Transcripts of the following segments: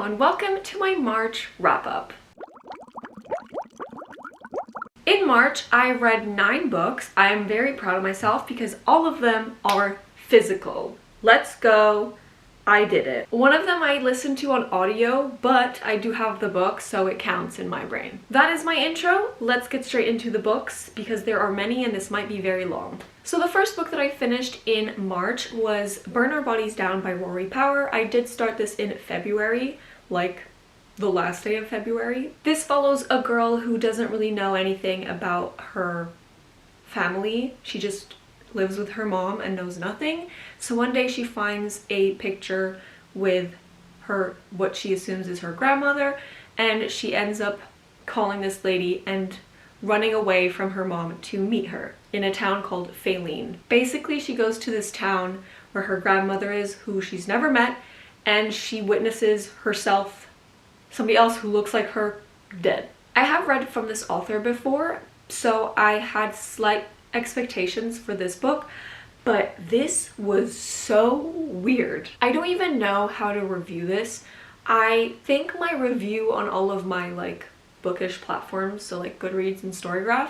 Hello and welcome to my March wrap-up. In March, I read 9 books. I am very proud of myself because all of them are physical. Let's go. I did it. One of them I listened to on audio, but I do have the book, so it counts in my brain. That is my intro. Let's get straight into the books because there are many and this might be very long. So the first book that I finished in March was Burn Our Bodies Down by Rory. I did start this in February, like the last day of February. This follows a girl who doesn't really know anything about her family. She just lives with her mom and knows nothing. So one day she finds a picture with her, what she assumes is her grandmother, and she ends up calling this lady and running away from her mom to meet her in a town called Faline. Basically, she goes to this town where her grandmother is, who she's never met, and she witnesses herself, somebody else who looks like her, dead. I have read from this author before, so I had slight expectations for this book, but this was so weird. I don't even know how to review this. I think my review on all of my bookish platforms, so like Goodreads and Storygraph,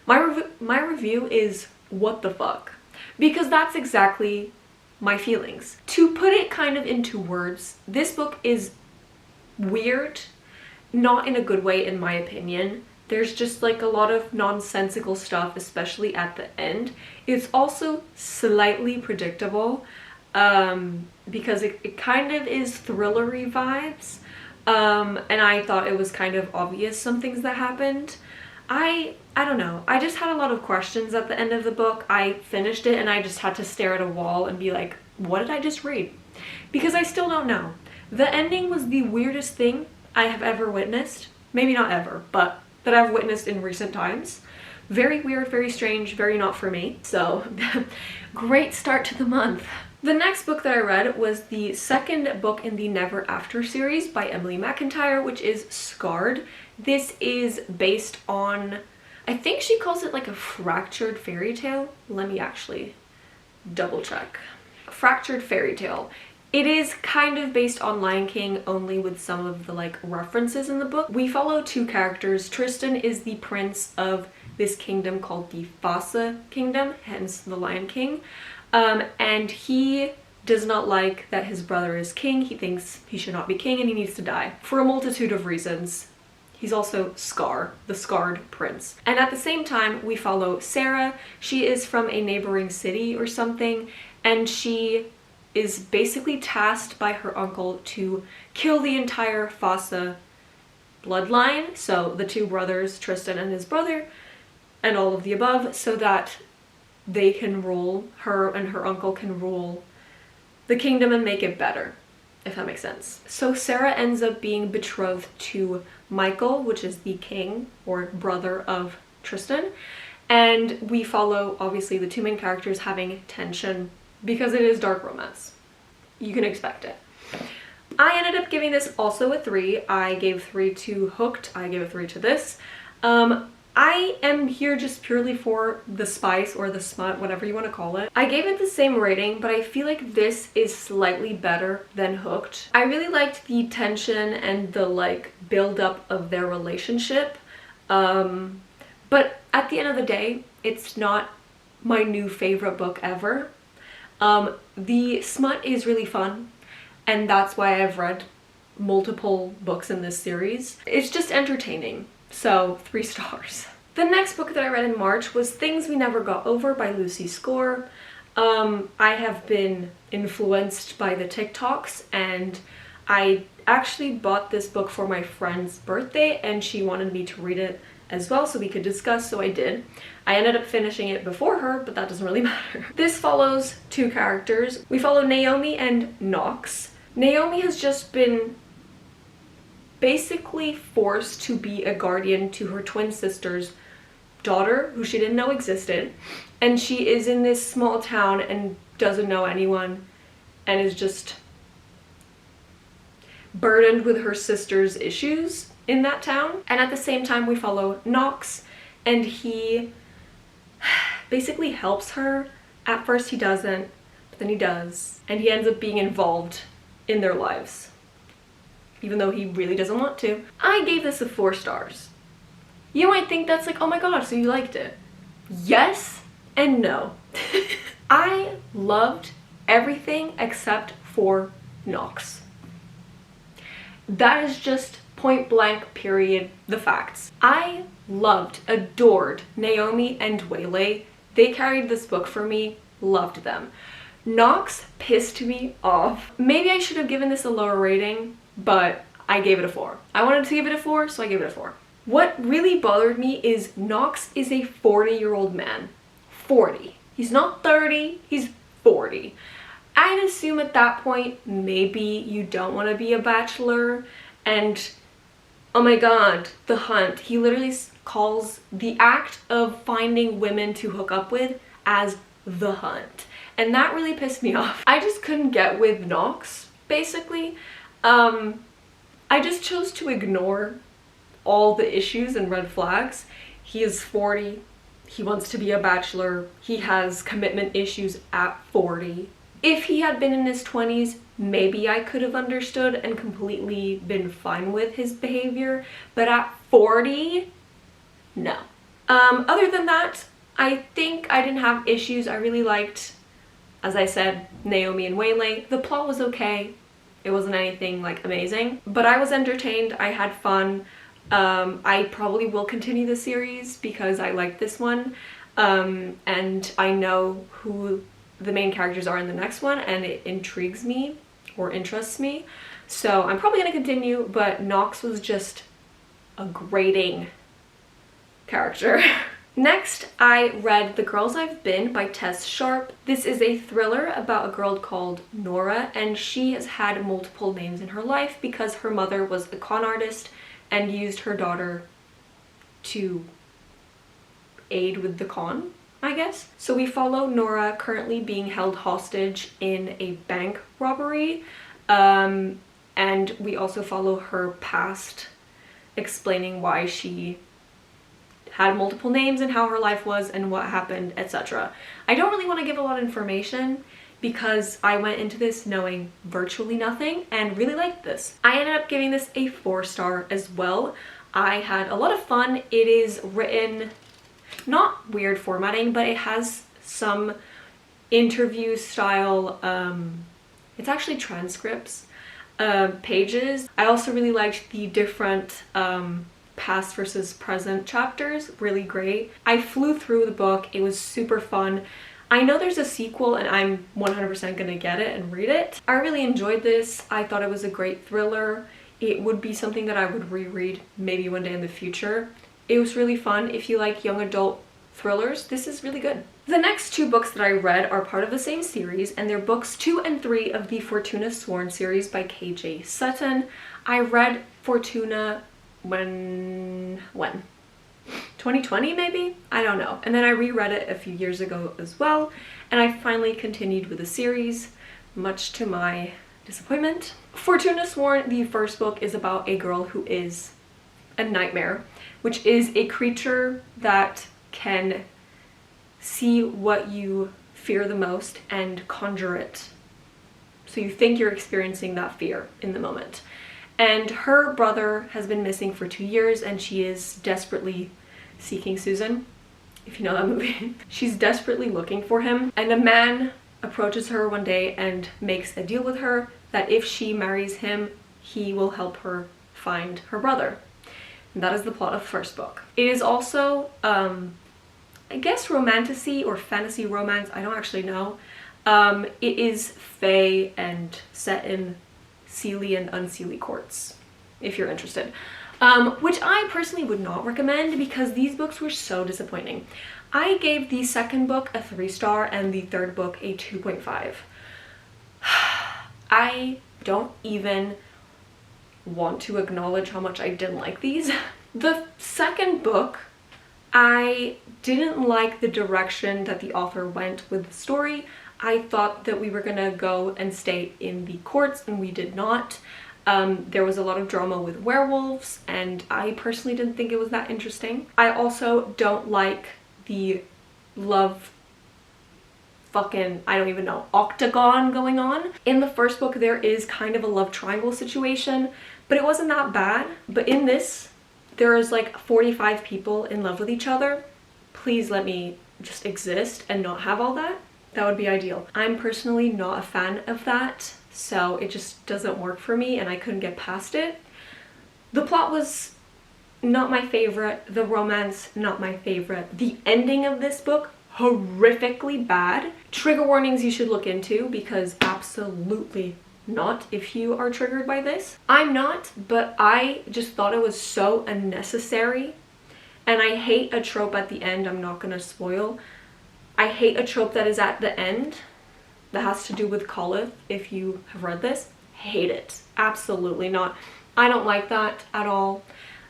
my review is what the fuck, because that's exactly my feelings. To put it kind of into words, this book is weird, not in a good way in my opinion. There's just like a lot of nonsensical stuff, especially at the end. It's also slightly predictable because it kind of is thrillery vibes. And I thought it was kind of obvious some things that happened. I don't know. I just had a lot of questions at the end of the book. I finished it and I just had to stare at a wall and be like, what did I just read? Because I still don't know. The ending was the weirdest thing I have ever witnessed. Maybe not ever, but that I've witnessed in recent times. Very weird, very strange, very not for me. So, great start to the month. The next book that I read was the second book in the Never After series by Emily McIntire, which is Scarred. This is based on, I think she calls it like a fractured fairy tale. Let me actually double check. Fractured fairy tale. It is kind of based on Lion King, only with some of the references in the book. We follow 2 characters. Tristan is the prince of this kingdom called the Fossa Kingdom, hence the Lion King. And he does not like that his brother is king. He thinks he should not be king and he needs to die for a multitude of reasons. He's also Scar, the scarred prince. And at the same time, we follow Sarah. She is from a neighboring city or something, and she is basically tasked by her uncle to kill the entire Fossa bloodline, so the 2 brothers, Tristan and his brother, and all of the above, so that they can rule, her and her uncle can rule the kingdom and make it better, if that makes sense. So Sarah ends up being betrothed to Michael, which is the king or brother of Tristan, and we follow obviously the 2 main characters having tension because it is dark romance. You can expect it. I ended up giving this also a 3. I gave 3 to Hooked. I gave a 3 to this. I am here just purely for the spice or the smut, whatever you want to call it. I gave it the same rating, but I feel like this is slightly better than Hooked. I really liked the tension and the build up of their relationship. But at the end of the day, it's not my new favorite book ever. The smut is really fun, and that's why I've read multiple books in this series. It's just entertaining, so 3 stars. The next book that I read in March was Things We Never Got Over by Lucy Score. I have been influenced by the TikToks, and I actually bought this book for my friend's birthday, and she wanted me to read it as well so we could discuss, so I did. I ended up finishing it before her, but that doesn't really matter. This follows 2 characters. We follow Naomi and Knox. Naomi has just been basically forced to be a guardian to her twin sister's daughter, who she didn't know existed, and she is in this small town and doesn't know anyone and is just burdened with her sister's issues in that town. And at the same time, we follow Knox, and he basically helps her. At first he doesn't, but then he does, and he ends up being involved in their lives. even though he really doesn't want to. I gave this a 4 stars. You might think that's like, oh my god, so you liked it. Yes and no. I loved everything except for Knox. That is just point blank, period, the facts. I loved, adored Naomi and Wilde. They carried this book for me, loved them. Knox pissed me off. Maybe I should have given this a lower rating, but I gave it a 4. I wanted to give it a 4, so I gave it a 4. What really bothered me is Knox is a 40-year-old man. 40. He's not 30, he's 40. I'd assume at that point, maybe you don't want to be a bachelor, and oh my god, the hunt. He literally calls the act of finding women to hook up with as the hunt. And that really pissed me off. I just couldn't get with Knox, basically. I just chose to ignore all the issues and red flags. He is 40. He wants to be a bachelor. He has commitment issues at 40. If he had been in his 20s, maybe I could have understood and completely been fine with his behavior. But at 40, no. Other than that, I think I didn't have issues. I really liked, as I said, Naomi and Wilde. The plot was okay. It wasn't anything like amazing, but I was entertained. I had fun. I probably will continue the series because I like this one, and I know who the main characters are in the next one, and it intrigues me or interests me, so I'm probably going to continue. But Knox was just a grating character. Next, I read The Girls I've Been by Tess Sharpe. This is a thriller about a girl called Nora, and she has had multiple names in her life because her mother was a con artist and used her daughter to aid with the con, I guess. So we follow Nora currently being held hostage in a bank robbery, and we also follow her past, explaining why she had multiple names and how her life was and what happened, etc. I don't really want to give a lot of information because I went into this knowing virtually nothing and really liked this. I ended up giving this a 4 star as well. I had a lot of fun. It is written, not weird formatting, but it has some interview style, it's actually transcripts, pages. I also really liked the different past versus present chapters, really great. I flew through the book, it was super fun. I know there's a sequel and I'm 100% gonna get it and read it. I really enjoyed this. I thought it was a great thriller. It would be something that I would reread maybe one day in the future. It was really fun. If you like young adult thrillers, this is really good. The next 2 books that I read are part of the same series, and they're books 2 and 3 of the Fortuna Sworn series by KJ Sutton. I read Fortuna when 2020 maybe? I don't know. And then I reread it a few years ago as well, and I finally continued with the series, much to my disappointment. Fortuna Sworn, the first book, is about a girl who is a nightmare, which is a creature that can see what you fear the most and conjure it. So you think you're experiencing that fear in the moment. And her brother has been missing for 2 years, and she is desperately seeking Susan, if you know that movie. She's desperately looking for him, and a man approaches her one day and makes a deal with her that if she marries him, he will help her find her brother. And that is the plot of the first book. It is also, I guess, romantasy or fantasy romance, I don't actually know. It is fae and set in Seelie and Unseelie courts, if you're interested. Which I personally would not recommend because these books were so disappointing. I gave the second book a 3 star and the third book a 2.5. I don't even want to acknowledge how much I didn't like these. The second book, I didn't like the direction that the author went with the story. I thought that we were gonna go and stay in the courts, and we did not. There was a lot of drama with werewolves, and I personally didn't think it was that interesting. I also don't like the love fucking, I don't even know, octagon going on. In the first book, there is kind of a love triangle situation, but it wasn't that bad. But in this, there is like 45 people in love with each other. Please let me just exist and not have all that. That would be ideal. I'm personally not a fan of that, so it just doesn't work for me and I couldn't get past it. The plot was not my favorite. The romance, not my favorite. The ending of this book, horrifically bad. Trigger warnings you should look into, because absolutely not if you are triggered by this. I'm not, but I just thought it was so unnecessary. And I hate a trope at the end. I'm not gonna spoil. I hate a trope that is at the end that has to do with Colin. If you have read this, hate it. Absolutely not. I don't like that at all.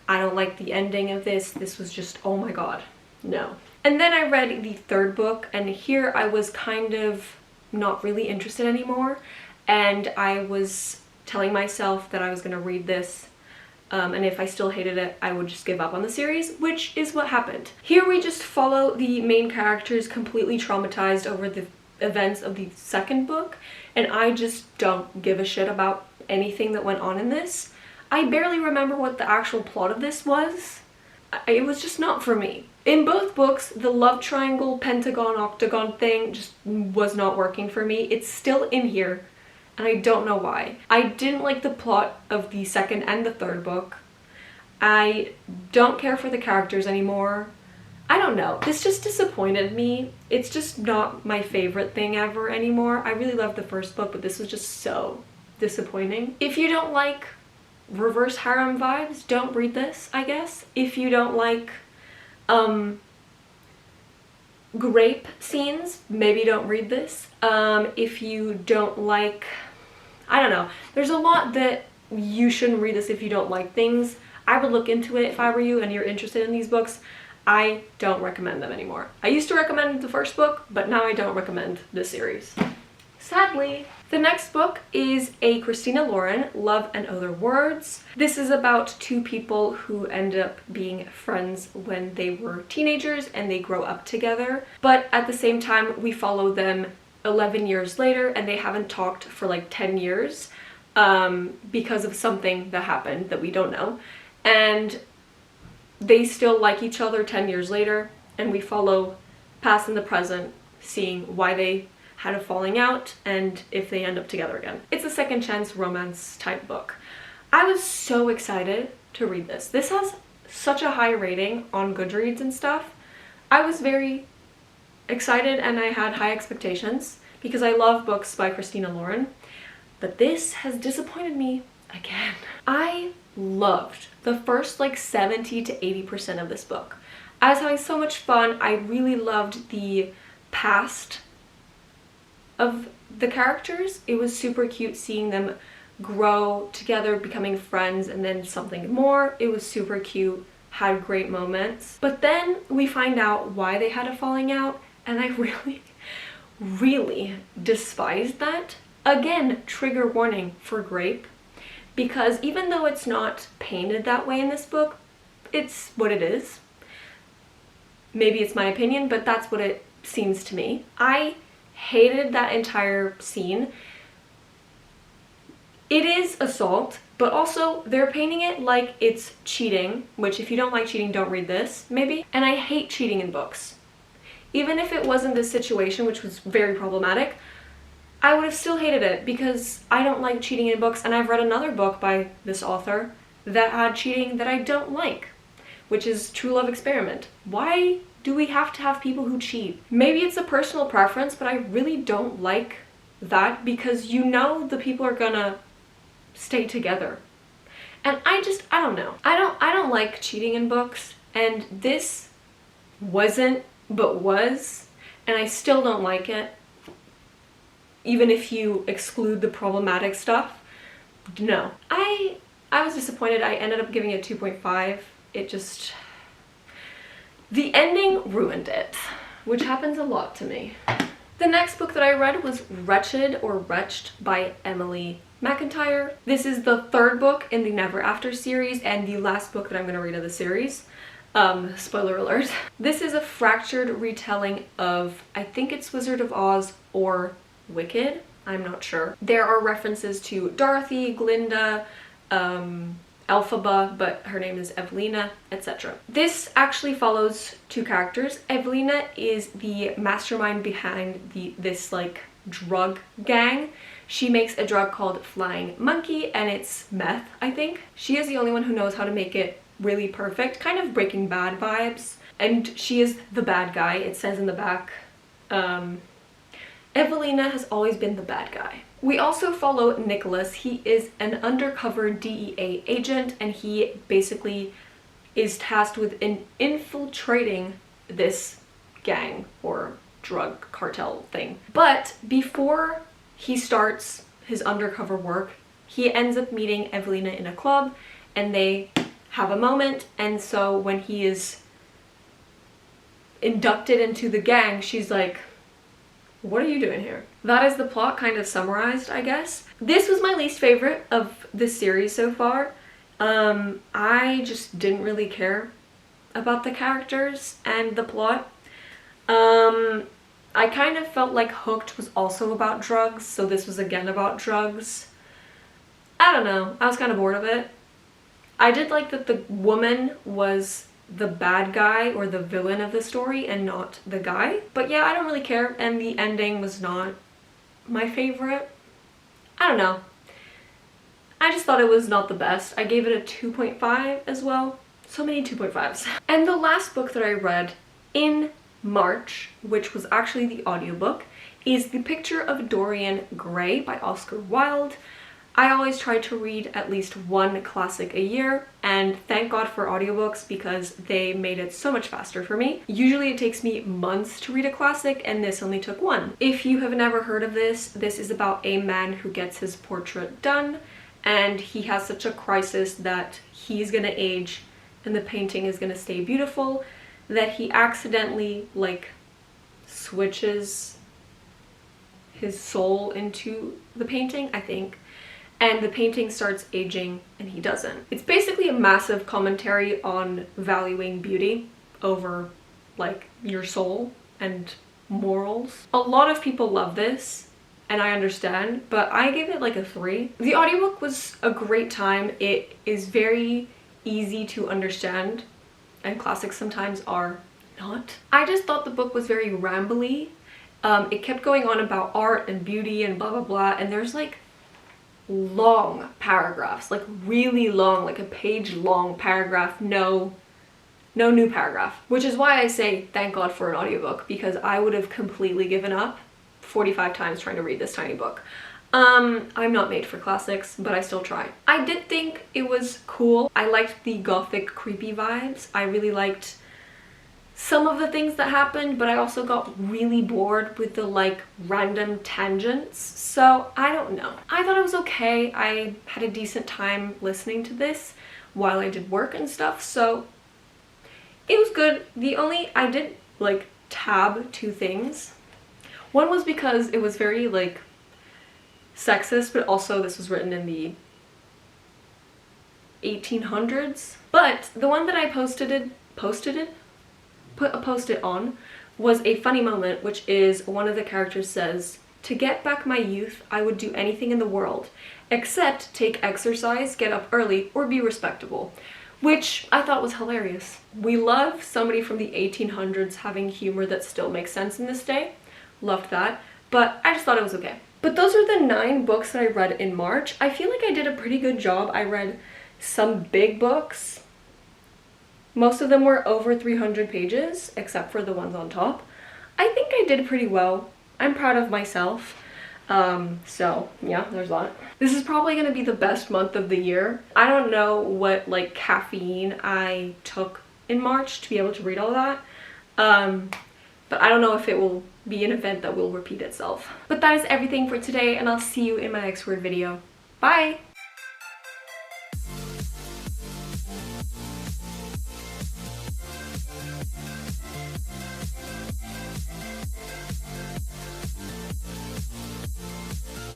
I don't like the ending of this. This was just, oh my god, no. And then I read the third book, and here I was kind of not really interested anymore, and I was telling myself that I was going to read this, and if I still hated it, I would just give up on the series, which is what happened. Here we just follow the main characters completely traumatized over the events of the second book, and I just don't give a shit about anything that went on in this. I barely remember what the actual plot of this was. It was just not for me. In both books, the love triangle, pentagon, octagon thing just was not working for me. It's still in here, and I don't know why. I didn't like the plot of the second and the third book. I don't care for the characters anymore. I don't know. This just disappointed me. It's just not my favorite thing ever anymore. I really loved the first book, but this was just so disappointing. If you don't like reverse harem vibes, don't read this, I guess. If you don't like grape scenes, maybe don't read this. If you don't like, I don't know, there's a lot that you shouldn't read this if you don't like things. I would look into it if I were you and you're interested in these books. I don't recommend them anymore. I used to recommend the first book, but now I don't recommend this series, sadly. The next book is a Christina Lauren, Love and Other Words. This is about two people who end up being friends when they were teenagers and they grow up together. But at the same time, we follow them 11 years later and they haven't talked for like 10 years because of something that happened that we don't know. And they still like each other 10 years later, and we follow past and the present, seeing why they had a falling out and if they end up together again. It's a second chance romance type book. I was so excited to read this. This has such a high rating on Goodreads and stuff. I was very excited and I had high expectations because I love books by Christina Lauren, but this has disappointed me again. I loved the first like 70 to 80% of this book. I was having so much fun. I really loved the past of the characters. It was super cute seeing them grow together, becoming friends, and then something more. It was super cute, had great moments. But then we find out why they had a falling out, and I really despised that. Again, trigger warning for grape, because even though it's not painted that way in this book, it's what it is. Maybe it's my opinion, but that's what it seems to me. I hated that entire scene. It is assault, but also they're painting it like it's cheating, which if you don't like cheating, don't read this, maybe. And I hate cheating in books. Even if it wasn't this situation, which was very problematic, I would have still hated it because I don't like cheating in books, and I've read another book by this author that had cheating that I don't like, which is True Love Experiment. Why do we have to have people who cheat? Maybe it's a personal preference, but I really don't like that because you know the people are gonna stay together. And I don't know. I don't like cheating in books, and this wasn't, but was, and I still don't like it. Even if you exclude the problematic stuff, no. I was disappointed. I ended up giving it 2.5. It just, the ending ruined it, which happens a lot to me. The next book that I read was Wretched or Wretched by Emily McIntire. This is the third book in the Never After series and the last book that I'm going to read of the series. Spoiler alert. This is a fractured retelling of, I think it's Wizard of Oz or Wicked, I'm not sure. There are references to Dorothy, Glinda, Elphaba, but her name is Evelina, etc. This actually follows two characters. Evelina is the mastermind behind this like drug gang. She makes a drug called Flying Monkey, and it's meth, I think. She is the only one who knows how to make it really perfect, kind of Breaking Bad vibes. And she is the bad guy. It says in the back, Evelina has always been the bad guy. We also follow Nicholas. He is an undercover DEA agent, and he basically is tasked with infiltrating this gang or drug cartel thing. But before he starts his undercover work, he ends up meeting Evelina in a club, and they have a moment. And so when he is inducted into the gang, she's like, what are you doing here? That is the plot kind of summarized, I guess. This was my least favorite of this series so far. I just didn't really care about the characters and the plot. I kind of felt like Hooked was also about drugs, so this was again about drugs. I don't know, I was kind of bored of it. I did like that the woman was the bad guy or the villain of the story and not the guy. But yeah, I don't really care, and the ending was not my favorite. I don't know. I just thought it was not the best. I gave it a 2.5 as well. So many 2.5s. And the last book that I read in March, which was actually the audiobook, is The Picture of Dorian Gray by Oscar Wilde. I always try to read at least one classic a year, and thank God for audiobooks because they made it so much faster for me. Usually it takes me months to read a classic, and this only took one. If you have never heard of this, this is about a man who gets his portrait done, and he has such a crisis that he's gonna age and the painting is gonna stay beautiful, that he accidentally like switches his soul into the painting, I think, and the painting starts aging and he doesn't. It's basically a massive commentary on valuing beauty over like your soul and morals. A lot of people love this, and I understand, but I give it like a 3. The audiobook was a great time. It is very easy to understand, and classics sometimes are not. I just thought the book was very rambly. It kept going on about art and beauty and blah blah blah, and there's like long paragraphs, like really long, like a page long paragraph, no new paragraph, which is why I say thank God for an audiobook, because I would have completely given up 45 times trying to read this tiny book. I'm not made for classics, but I still try. I did think it was cool. I liked the gothic creepy vibes. I really liked some of the things that happened, but I also got really bored with the like random tangents. So I don't know. I thought it was okay. I had a decent time listening to this while I did work and stuff, so it was good. I did like tab 2 things. One was because it was very like sexist, but also this was written in the 1800s. But the one that I put a post-it on was a funny moment, which is one of the characters says, "To get back my youth, I would do anything in the world, except take exercise, get up early, or be respectable," which I thought was hilarious. We love somebody from the 1800s having humor that still makes sense in this day. Loved that, but I just thought it was okay. But those are the 9 books that I read in March. I feel like I did a pretty good job. I read some big books. Most of them were over 300 pages, except for the ones on top. I think I did pretty well. I'm proud of myself. So yeah, there's that. This is probably gonna be the best month of the year. I don't know what like caffeine I took in March to be able to read all that. But I don't know if it will be an event that will repeat itself. But that is everything for today, and I'll see you in my next word video. Bye!